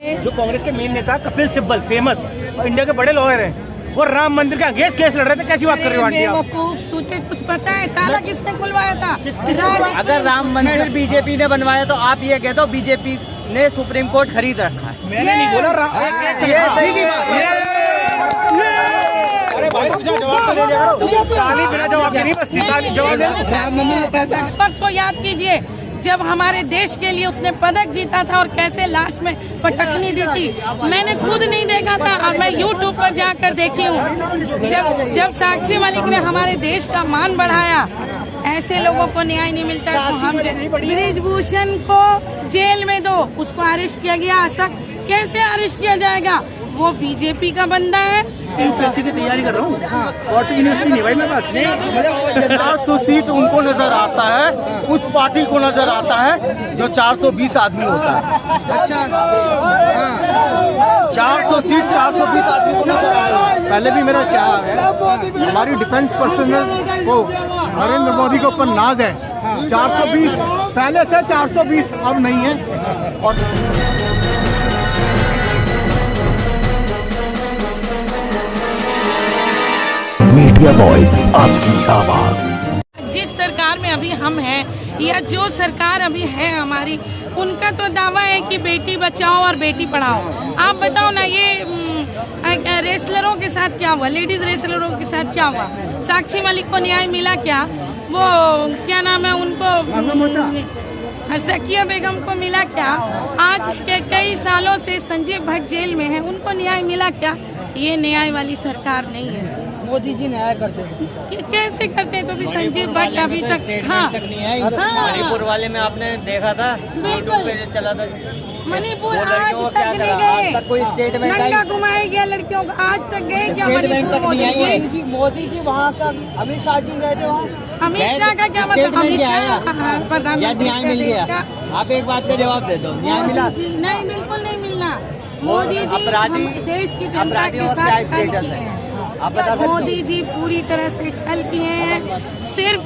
जो कांग्रेस के मेन नेता कपिल सिब्बल फेमस और इंडिया के बड़े लॉयर हैं, वो राम मंदिर के अगेंस्ट केस लड़ रहे थे। कैसी बात कर रहे हो आंटी आप? तुझे कुछ पता है ताला किसने खुलवाया था? अगर राम मंदिर बीजेपी ने बनवाया तो आप ये कह दो बीजेपी ने सुप्रीम कोर्ट खरीद रखा है। मैंने नहीं बोला बिना जवाब नहीं बसती। इस वक्त को याद कीजिए जब हमारे देश के लिए उसने पदक जीता था और कैसे लास्ट में पटकनी दी थी। मैंने खुद नहीं देखा था और मैं यूट्यूब पर जाकर देखी हूँ। जब साक्षी मलिक ने हमारे देश का मान बढ़ाया, ऐसे लोगों को न्याय नहीं मिलता है तो हम ब्रिजभूषण को जेल में दो, उसको अरेस्ट किया गया। आज तक कैसे अरेस्ट किया जाएगा? वो बीजेपी का बंदा है। यूपीएससी की तैयारी कर रहा हूँ और यूनिवर्सिटी नहीं भाई मेरे पास। 400 सीट उनको नजर आता है, उस पार्टी को नजर आता है जो 420 आदमी होता है। अच्छा 400 सीट 420 आदमी को नजर आ रहा है। पहले भी मेरा क्या है, हमारी डिफेंस पर्सनल को नरेंद्र मोदी के ऊपर नाज है। 420 पहले थे, 420 अब नहीं है। और मीडिया वॉइस आपकी आवाज। जिस सरकार में अभी हम हैं या जो सरकार अभी है हमारी, उनका तो दावा है कि बेटी बचाओ और बेटी पढ़ाओ। आप बताओ ना, ये रेसलरों के साथ क्या हुआ? लेडीज रेसलरों के साथ क्या हुआ? साक्षी मलिक को न्याय मिला क्या? वो क्या नाम है उनको, ज़किया बेगम को मिला क्या? आज के कई सालों से संजय भट्ट जेल में है, उनको न्याय मिला क्या? ये न्याय वाली सरकार नहीं है। मोदी जी न्याय करते थे। कैसे करते तो भी संजय भट्ट अभी तक नहीं आई। मणिपुर वाले में आपने देखा था, बिल्कुल चला था। मणिपुर आज तक नहीं गए, कोई स्टेटमेंट नंगा घुमाया गया लड़कियों को, आज तक गए क्या मणिपुर? मोदी जी वहाँ का अमित शाह जी गए थे वहाँ। अमित शाह का क्या मतलब? अमित शाह प्रधानमंत्री न्याय मिल गया। आप एक बात का जवाब दे दो, न्याय मिला? जी नहीं, बिल्कुल नहीं मिलना। मोदी जी देश की जनता के साथ छल किए हैं। मोदी जी पूरी तरह से छल किए हैं, सिर्फ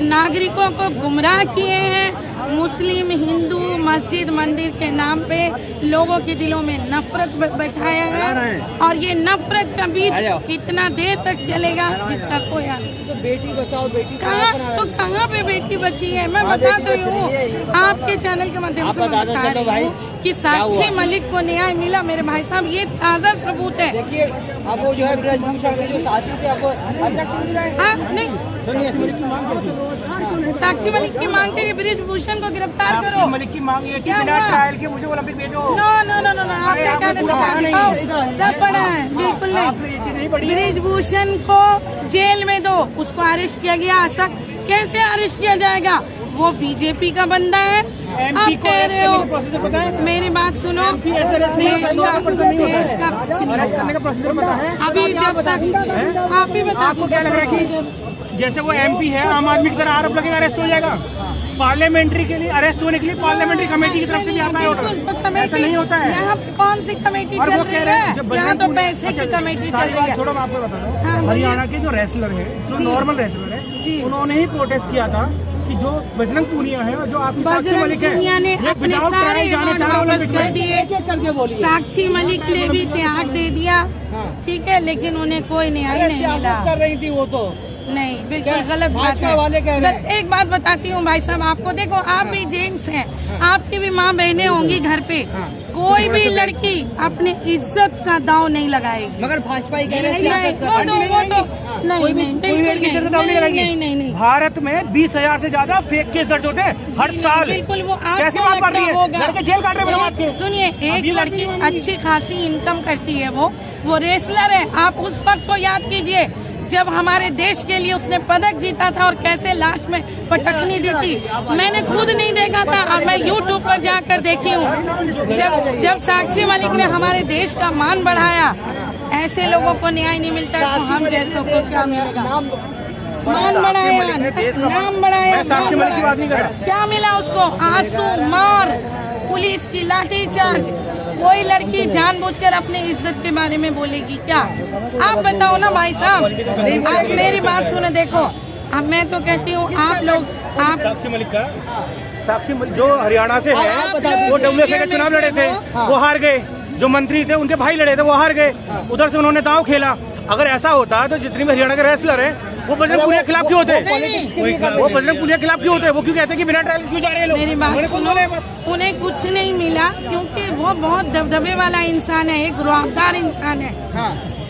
नागरिकों को गुमराह किए हैं। मुस्लिम, हिंदू, मस्जिद, मंदिर के नाम पे लोगों के दिलों में नफरत बैठाया है और ये नफरत का बीज कितना देर तक चलेगा जिसका कोई तो बेटी बचाओ बेटी कहाँ पे बेटी बची है? मैं बता रही हूँ आपके चैनल के माध्यम से बता रही हूँ कि साक्षी मलिक को न्याय मिला। मेरे भाई साहब, ये ताज़ा सबूत है। देखिए अब वो जो है ब्रिजभूषण के जो साथी थे, अब अध्यक्ष नहीं, साक्षी मलिक की मांग थी कि ब्रिजभूषण को गिरफ्तार करो। मलिक की मांग ये थी बिना ट्रायल के मुझे ओलंपिक भेजो। नो, आपने कहने से सब पढ़ा है? बिल्कुल नहीं। ब्रिजभूषण को जेल में दो, उसको अरेस्ट किया गया। आज तक कैसे अरेस्ट किया जाएगा? वो बीजेपी का बंदा है। आप कह रहे हो, मेरी बात सुनो, देश का कुछ नहीं। अभी जब तक आप भी बता दीजिए, जैसे वो एमपी है, आम आदमी की तरह आरोप लगेगा अरेस्ट हो जाएगा। पार्लियामेंट्री के लिए अरेस्ट होने के लिए पार्लियामेंट्री कमेटी की तरफ से भी आता है ऑर्डर। ऐसा नहीं होता है। यहाँ कौन सी कमेटी चल रही है? यहाँ तो पैसे की कमेटी चल रही है। छोड़ो, मैं आपको बता दूं, हरियाणा के जो रेसलर है, जो नॉर्मल रेसलर है, उन्होंने ही प्रोटेस्ट किया था कि जो बजरंग पूनिया है और जो आपकी साक्षी मलिक है, ने अपने सारे वापस कर दिए। साक्षी मलिक ने भी त्याग दे दिया, ठीक है, लेकिन उन्हें कोई न्याय नहीं मिला। कर रही थी वो तो नहीं, बिल्कुल गलत बात है। एक बात बताती हूँ भाई साहब आपको, देखो आप भी जेंट्स हैं, आपकी भी माँ बहनें होंगी घर पे। कोई भी लड़की अपनी इज्जत का दांव नहीं लगाएगी। मगर भाजपा ही कह रहे नहीं। भारत में 20,000 से ज्यादा फेक केस दर्ज होते हैं हर साल। बिल्कुल, वो कैसे बात कर रही है? लड़के जेल काट रहे हैं। सुनिए, एक लड़की अच्छी खासी इनकम करती है, वो रेसलर है। आप उस वक्त को याद कीजिए जब हमारे देश के लिए उसने पदक जीता था और कैसे लास्ट में पटकनी दी थी। मैंने खुद नहीं देखा था और मैं यूट्यूब पर जाकर देखी हूँ। जब साक्षी मलिक ने हमारे देश का मान बढ़ाया, ऐसे लोगों को न्याय नहीं मिलता है तो हम जैसों को क्या मिलेगा? मान बढ़ाया, नाम बढ़ाया, क्या मिला उसको? आंसू, मार, पुलिस की लाठीचार्ज। कोई लड़की जानबूझकर अपनी इज्जत के बारे में बोलेगी क्या? आप बताओ ना भाई साहब, आप मेरी बात सुने। देखो, अब मैं तो कहती हूँ आप लोग, आप साक्षी जो हरियाणा से है वो WFA के चुनाव लड़े थे, वो हार गए। जो मंत्री थे उनके भाई लड़े थे, वो हार गए। उधर से उन्होंने दांव खेला। अगर ऐसा होता तो जितनी भी हरियाणा के रेसलर है वो बजरंग पुनिया के खिलाफ क्यों होते? वो बजरंग पुनिया के खिलाफ क्यों होते? वो क्यों कहते हैं कि बिना ट्रायल क्यों जा रहे हैं लोग? मेरी बात सुनो, उन्हें कुछ नहीं मिला क्योंकि वो बहुत दबदबे वाला इंसान है, एक रुआबदार इंसान है।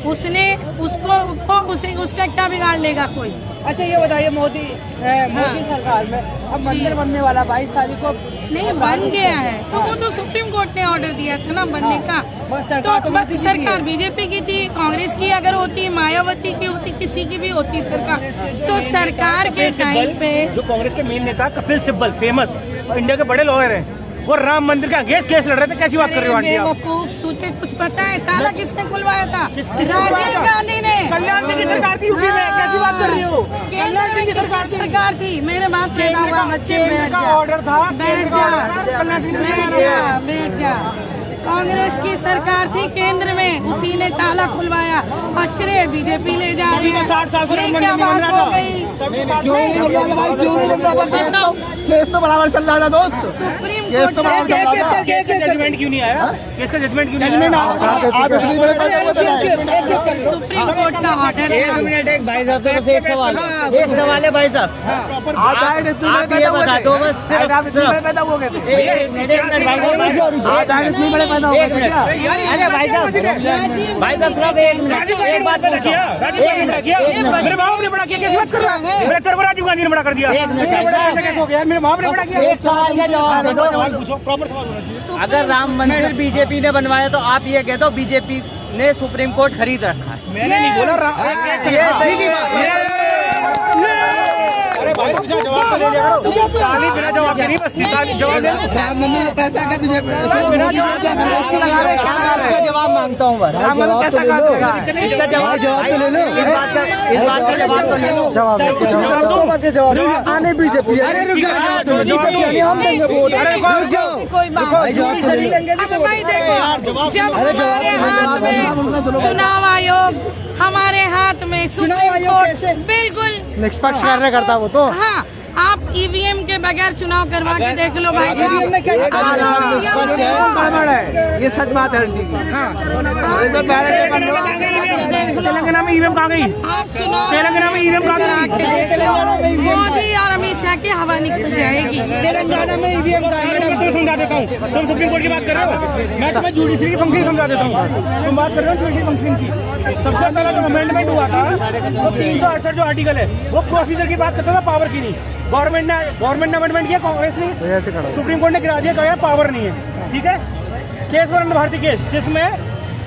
उसने उसका क्या बिगाड़ लेगा कोई? अच्छा ये बताइए, मोदी सरकार में अब मंदिर बनने वाला 22 तारीख को नहीं बन गया है, तो वो तो सुप्रीम कोर्ट ने ऑर्डर दिया था ना बनने का। तो सरकार बीजेपी की थी, कांग्रेस की अगर होती, मायावती की होती, किसी की भी होती सरकार, तो सरकार के टाइम पे जो कांग्रेस के मेन नेता कपिल सिब्बल, फेमस इंडिया के बड़े लॉयर हैं, वो राम मंदिर के अगेंस्ट केस लड़ रहे थे। कैसी बात कर रहे हो आंटी आप? बेवकूफ, तुझे कुछ पता है ताला किसने खुलवाया था? राजीव गांधी ने। कल्याण सिंह की सरकार थी यूपी में, कैसी बात कर रही हो? केंद्र में किसकी सरकार थी? मेरे बात पैदा हुआ बच्चे बैठ जा, ऑर्डर था, बैठ जा। कांग्रेस की सरकार थी केंद्र में, उसी ने ताला खुलवाया और श्रेय बीजेपी ले जा रही है। 60 साल से ये क्या बात हो गई? केस तो बराबर चल रहा था दोस्त। सुप्रीम केस तो बराबर चल रहा था। केस का जजमेंट क्यों नहीं आया? केस का जजमेंट क्यों नहीं आया? सुप्रीम कोर्ट का ऑर्डर एक भाई साहब से बस एक सवाल है भाई साहब, आप ये बता दो बस पैदा हो गए थे। अरे भाई साहब सिर्फ एक मिनट, एक बात किया मेरे बाप ने बड़ा किया, कैसी बात कर रहा है? मेरे तरफ राजीव गांधी ने बड़ा कर दिया। कैसे हो गया? मेरे बाप ने बड़ा किया। एक सवाल का जवाब दे दो। पूछो, प्रॉपर सवाल होना चाहिए। अगर राम मंदिर बीजेपी ने बनवाया तो आप ये कहते हो बीजेपी ने सुप्रीम कोर्ट खरीद रखा है? मैंने नहीं बोला। जवाब तो ले लिया करो। ताली बिना जवाब के नहीं बसती, ताली जवाब दे दो। राम मंदिर में पैसा का बिना जवाब के जवाब मांगता हूँ बस। राम मंदिर पैसा कहाँ से लगा? इसका जवाब तो ले लो, इस बात का जवाब तो ले लो। जवाब आने बीजेपी हम देंगे वोट। कोई बात भाई देखो, जब हमारे हाथ में चुनाव आयोग, हमारे हाथ में सुप्रीम कोर्ट, बिल्कुल निष्पक्ष कार्य करता वो तो। हाँ, आप ईवीएम के बगैर चुनाव करवा के देख लो भाई साहब। ये सच बात है। तेलंगाना में ईवीएम कहाँ गई? आप चुनाव तेलंगाना में ईवीएम कहाँ करा के गई? देख लो, मोदी और अमित शाह की हवा निकल जाएगी। तेलंगाना में ईवीएम मैं तुम्हें समझा देता हूँ। तुम सुप्रीम कोर्ट की बात कर रहे हो, मैं तुम्हें जुडिशरी की फंक्शन समझा देता हूँ। तुम बात कर रहे हो जुडिशरी फंक्शन की। सबसे पहला जो अमेंडमेंट हुआ था वो 368 जो आर्टिकल है वो प्रोसीजर की बात करता था, पावर की नहीं। गवर्नमेंट ने अमेंडमेंट किया, कांग्रेस ने, सुप्रीम कोर्ट ने गिरा दिया, कहा पावर नहीं है। ठीक है, केस वरन भारतीय केस जिसमें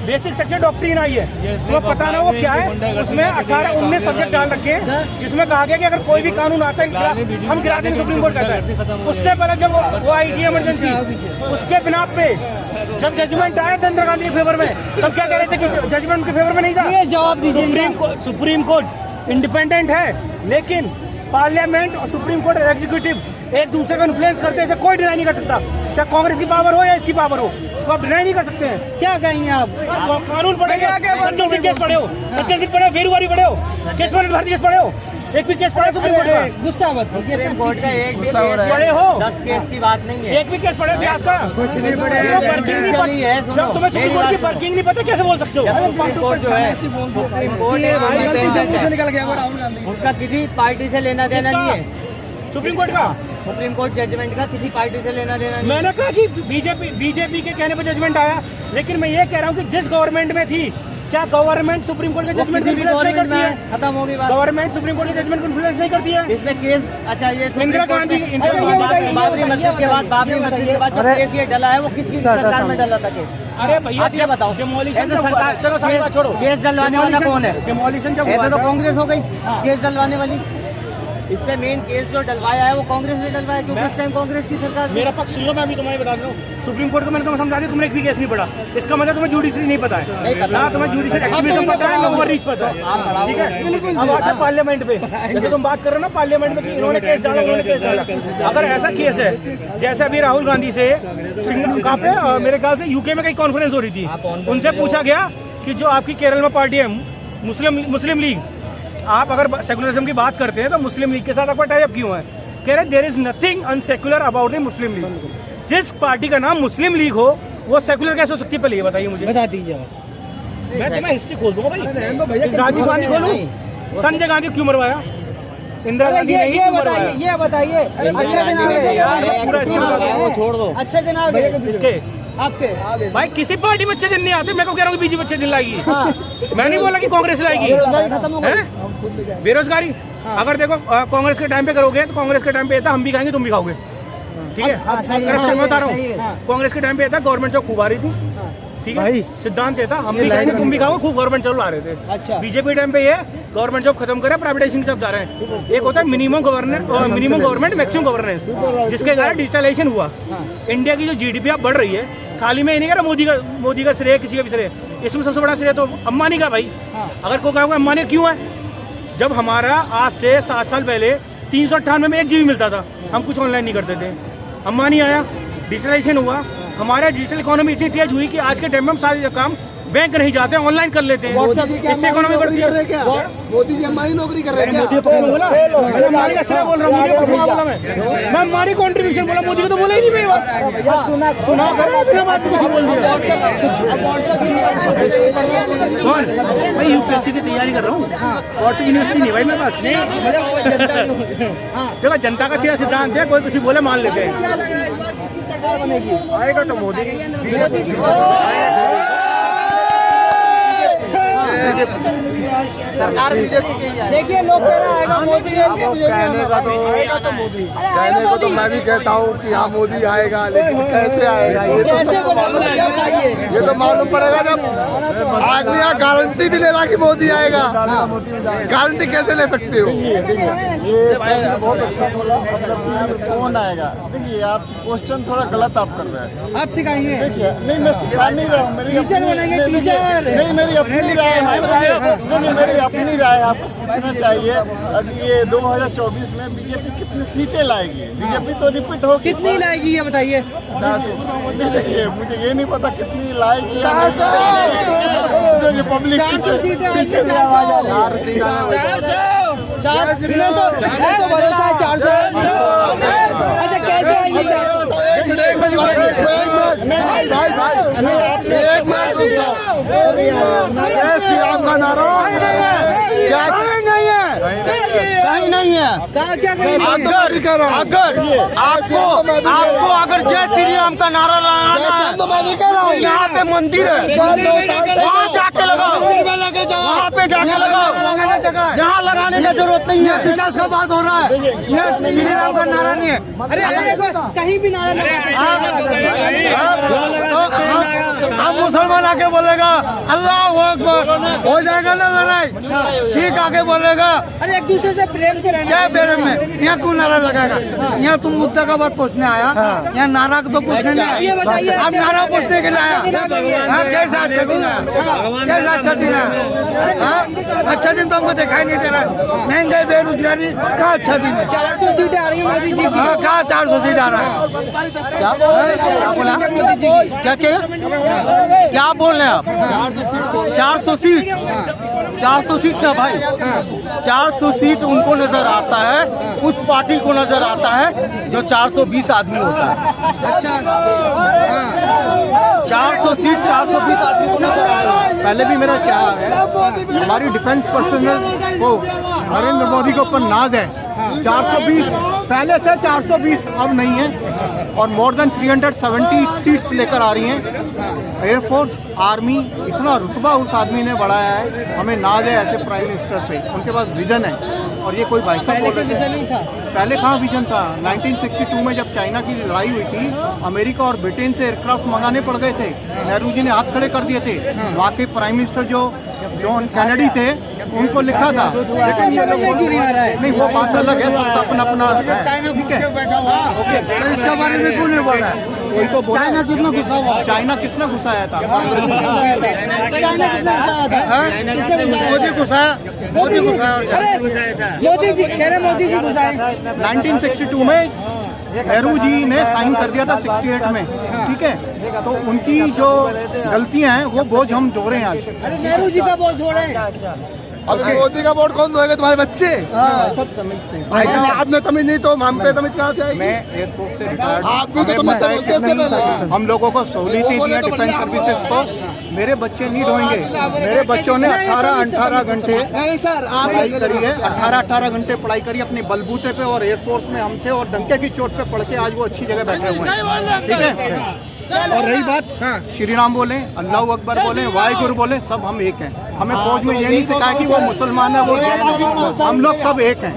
बेसिक सेक्शन डॉक्ट्रिन आई है, वो पता ना वो क्या है। उसमें 18-19 सब्जेक्ट डाल रखे हैं जिसमें कहा गया कि अगर कोई भी कानून आता है हम गिरा देंगे, सुप्रीम कोर्ट कहता है। उससे पहले जब वो आई थी इमरजेंसी, उसके बिना पे जब जजमेंट आया इंदिरा गांधी के फेवर में, तब क्या कह रहे थे कि जजमेंट उनके फेवर में नहीं था? जवाब दीजिए। सुप्रीम कोर्ट इंडिपेंडेंट है, लेकिन पार्लियामेंट और सुप्रीम कोर्ट एग्जीक्यूटिव एक दूसरे को इन्फ्लुएंस करते हैं, कोई डिनाई नहीं कर सकता। चाहे कांग्रेस की पावर हो या इसकी पावर हो, इसको आप डिनाई नहीं कर सकते हैं। क्या कहेंगे आप? कानून पढ़ेंगे, सज्जन सिंह केस पढ़े हो, सज्जन सिंह पढ़े हो, बेरुवारी पढ़े हो, केशवनाथ भारती केस पढ़े हो, एक भी केस पढ़े सुप्रीम कोर्ट का? गुस्सा मत सुप्रीम कोर्ट का एक भी पढ़े हो? 10 केस की बात नहीं है। एक भी केस पढ़े इतिहास का? कुछ नहीं पढ़े। वर्किंग नहीं पता, जब तुम्हें सुप्रीम कोर्ट की वर्किंग नहीं पता कैसे बोल सकते हो? सुप्रीम कोर्ट जो है, सुप्रीम कोर्ट निकल गया राहुल गांधी। उसका किसी पार्टी से लेना देना नहीं है। सुप्रीम कोर्ट का, सुप्रीम कोर्ट जजमेंट का किसी पार्टी से लेना देना नहीं। मैंने कहा कि बीजेपी के कहने पर जजमेंट आया, लेकिन मैं ये कह रहा हूँ कि जिस गवर्नमेंट में थी, क्या गवर्नमेंट सुप्रीम कोर्ट के जजमेंट को इन्फ्लुएंस नहीं करती है? खत्म होगी बात। गवर्नमेंट सुप्रीम कोर्ट के जजमेंट को इन्फ्लुएंस नहीं करती है? इसमें केस, अच्छा ये इंदिरा गांधी बाबरी मस्जिद के बाद जो केस ये डला है वो किसकी सरकार में डला था केस? अरे भैया आप ये बताओ। डेमोलिशन सरकार, चलो सारी बात छोड़ो, केस डलवाने वाला कौन है? डेमोलिशन जब ऐसा तो कांग्रेस हो गई केस डलवाने वाली। इस पे मेन केस जो डलवाया है वो कांग्रेस ने डलवाया, क्योंकि उस टाइम कांग्रेस की सरकार थी। मेरा पक्ष सुन लो, मैं अभी तुम्हें बता रहा हूँ। सुप्रीम कोर्ट को मैंने तुम्हें समझा दिया, तुमने एक भी केस नहीं पढ़ा, इसका मतलब तुम्हें जुडिशरी नहीं पता है। ना तुम्हें जुडिशरी एक्टिविज्म पता है, ना ओवर रीच पता है। ठीक है, अब आते हैं पार्लियामेंट पे। जैसे तुम बात कर रहे हो ना पार्लियामेंट में कि इन्होंने केस डाला, उन्होंने केस डाला। अगर ऐसा केस है जैसे अभी राहुल गांधी से कहाँ पे, मेरे ख्याल से यूके में कहीं कॉन्फ्रेंस हो रही थी, उनसे पूछा गया कि जो आपकी केरल में पार्टी है मुस्लिम लीग, आप अगर सेकुलरिज्म की बात करते हैं तो मुस्लिम लीग के साथ आपका टाई अप क्यों है? कह रहे there is nothing unsecular about the Muslim League. जिस पार्टी का नाम मुस्लिम लीग हो वो सेक्युलर कैसे हो सकती है, पहले ये बताइए मुझे। बता दीजिए। मैं तुम्हें हिस्ट्री खोल दूंगा भाई। राजीव गांधी खोलूं, संजय गांधी क्यों मरवाया, इंदिरा गांधी ने क्यों मरवाया, ये बताइए। अच्छा दिन आ गए, पूरा स्टोरी छोड़ दो। अच्छे दिन आ गए इसके आपके। भाई किसी पार्टी में अच्छे दिन नहीं आते। मैं को कह रहा हूँ बीजेपी अच्छे दिन लाएगी। मैं नहीं बोला कि कांग्रेस लाएगी। खत्म हो गई बेरोजगारी अगर देखो कांग्रेस के टाइम पे करोगे तो कांग्रेस के टाइम पे था हम भी खाएंगे तुम भी खाओगे, ठीक है। करप्शन बता रहा हूँ, कांग्रेस के टाइम पे था गवर्नमेंट जॉब खूब आ रही थी, ठीक है, सिद्धांत था हम भी खाएंगे तुम भी खाओगे, खूब गवर्नमेंट जॉब ला रहे थे। अच्छा। बीजेपी टाइम पे ये गवर्नमेंट जॉब खत्म करे प्राइवेटाइजेशन की तरफ जा रहे हैं। एक होता है मिनिमम गवर्नमेंट मैक्सिमम गवर्नेंस, जिसके कारण डिजिटलाइजेशन हुआ। इंडिया की जो जीडीपी अब बढ़ रही है, खाली में नहीं कह रहा मोदी का श्रेय किसी का भी श्रेय, इसमें सबसे बड़ा श्रेय तो अंबानी का भाई। अगर कोई कहोगे अंबानी क्यों है, जब हमारा आज से 7 साल पहले 398 में 1 GB मिलता था, हम कुछ ऑनलाइन नहीं करते थे। अंबानी आया, डिजिटलाइजेशन हुआ, हमारा डिजिटल इकोनॉमी इतनी तेज हुई कि आज के टाइम में हम सारे काम बैंक नहीं जाते, ऑनलाइन कर लेते हैं। इससे इकोनॉमी बढ़ती है। मोदी जी हमारी नौकरी कर रहे हैं मोदी पक्ष में बोला, मैं अंबानी का श्रेय बोल रहा हूँ, मोदी पक्ष में बोला मैं अंबानी कंट्रीब्यूशन बोला, मोदी को तो बोला ही नहीं मैं। सुना करो अपना बात कुछ बोल दिया। मैं यूपीएससी की तैयारी कर रहा हूँ और यूनिवर्सिटी नहीं भाई मेरे पास। देखो जनता का सीधा सिद्धांत है, कोई किसी बोले मान लेते हैं। आएगा तो मोदी सरकार बीजेपी की है। देखिए लोग कह रहा आएगा मोदी, कहने को तो मैं भी कहता हूँ कि हाँ मोदी आएगा, लेकिन कैसे आएगा ये तो मालूम पड़ेगा जब आदमी यहाँ गारंटी भी ले रहा कि मोदी आएगा। गारंटी कैसे ले सकते हो? ये बहुत अच्छा बोला, मतलब कि कौन आएगा। देखिए आप क्वेश्चन थोड़ा गलत आप कर रहे हैं। आप सिखाएंगे? देखिए नहीं मैं सिखा नहीं रहा हूँ, मेरी अपनी राय है। मेरी अपनी राय आपको पूछना चाहिए। अब ये 2024 में बीजेपी कितनी सीटें लाएगी? बीजेपी तो रिपीट हो, कितनी लाएगी ये बताइए। देखिए मुझे ये नहीं पता कितनी लाएगी, पब्लिक पीछे से आवाज आ रही है। 400। अच्छा कैसे आएंगे? जय श्री राम का नारा कहीं नहीं है। अगर अगर जय श्री राम का नारा लगाना है, यहाँ पे मंदिर है, वहाँ जाके लगाओ, वहाँ पे जाके लगाओ, यहाँ लगाने की जरूरत नहीं है। विकास का बात हो रहा है, ये श्री राम का नारा नहीं है। अरे कहीं भी नारा हम मुसलमान आके बोलेगा अल्लाह अकबर, हो जाएगा ना लड़ाई। सिख आके बोलेगा, अरे एक दूसरे से प्रेम से रहना। क्या प्रेम में? यहाँ क्यों नारा लगाएगा? यहाँ तुम मुद्दा का बात पूछने आया, यहाँ नारा तो पूछने नहीं आया। आप नारा पूछने के लिए आया। कैसा अच्छा दिन है? कैसा अच्छा दिन है? अच्छा दिन तो हमको दिखाई नहीं दे रहा। महंगाई, बेरोजगारी, क्या अच्छा दिन है? 400 सीटें आ रही है मोदी जी की। हाँ, क्या 400 सीट आ रहा है? क्या बोला? क्या बोल रहे हैं आप? 400 सीट 400 सीट ना भाई, 400 सीट उनको नजर आता है, उस पार्टी को नजर आता है जो 420 आदमी होता है। अच्छा 400 सीट 420 आदमी को नजर आ रहा है। पहले भी मेरा क्या है, हमारी डिफेंस पर्सनल को नरेंद्र मोदी के ऊपर नाज है। 420 पहले थे, 420 अब नहीं है, और मोर देन 370 सीट्स लेकर आ रही हैं। एयरफोर्स, आर्मी, इतना रुतबा उस आदमी ने बढ़ाया है, हमें नाज है ऐसे प्राइम मिनिस्टर पे। उनके पास विजन है, और ये कोई भाई साहब बोल रहे थे पहले कहाँ विजन था? 1962 में जब चाइना की लड़ाई हुई थी, अमेरिका और ब्रिटेन से एयरक्राफ्ट मंगाने पड़ गए थे, नेहरू जी ने हाथ खड़े कर दिए थे। वहाँ के प्राइम मिनिस्टर जो जॉन कैनेडी थे, उनको लिखा था, लेकिन ये लोग नहीं, वो बात अलग है, सबका अपना अपना। तो इसके बारे में क्यों नहीं बोल रहा है? वही तो बोला, चाइना कितना घुसा हुआ? चाइना किसने घुसाया था? मोदी घुसाया, मोदी घुसाया। मोदी जी कह रहे, मोदी जी घुसाए। 1962 में नेहरू जी ने साइन कर दिया था 68 में, ठीक है। तो उनकी जो गलतियां हैं वो बोझ हम ढो रहे हैं आज। अरे नेहरू जी का बोझ ढो रहे हैं। अब मोदी का वोट कौन दोगे, तुम्हारे बच्चे? सब तमिल से आपने तमिल नहीं तो हम पे तमिल कहाँ से आएगी? मैं एयरफोर्स से रिटायर्ड हूं। आप भी तो तमिल से बोलते थे पहले। हम लोगों को सहूलियत दी है डिफेंस सर्विसेज को। मेरे बच्चे नहीं ढोएंगे। मेरे बच्चों ने 18 घंटे नहीं सर, आप पढ़ाई करी है, 18 घंटे पढ़ाई करी अपने बलबूते पे, और एयरफोर्स में हम थे और डंके की चोट पे पढ़ के आज वो अच्छी जगह बैठे हुए हैं, ठीक है। और रही बात श्री राम बोले, अल्लाह अकबर बोले, वाहिगुरु बोले, सब हम एक हैं। हमें फौज में ये नहीं सिखाया कि वो मुसलमान है, वो जैन है, हम लोग सब एक हैं।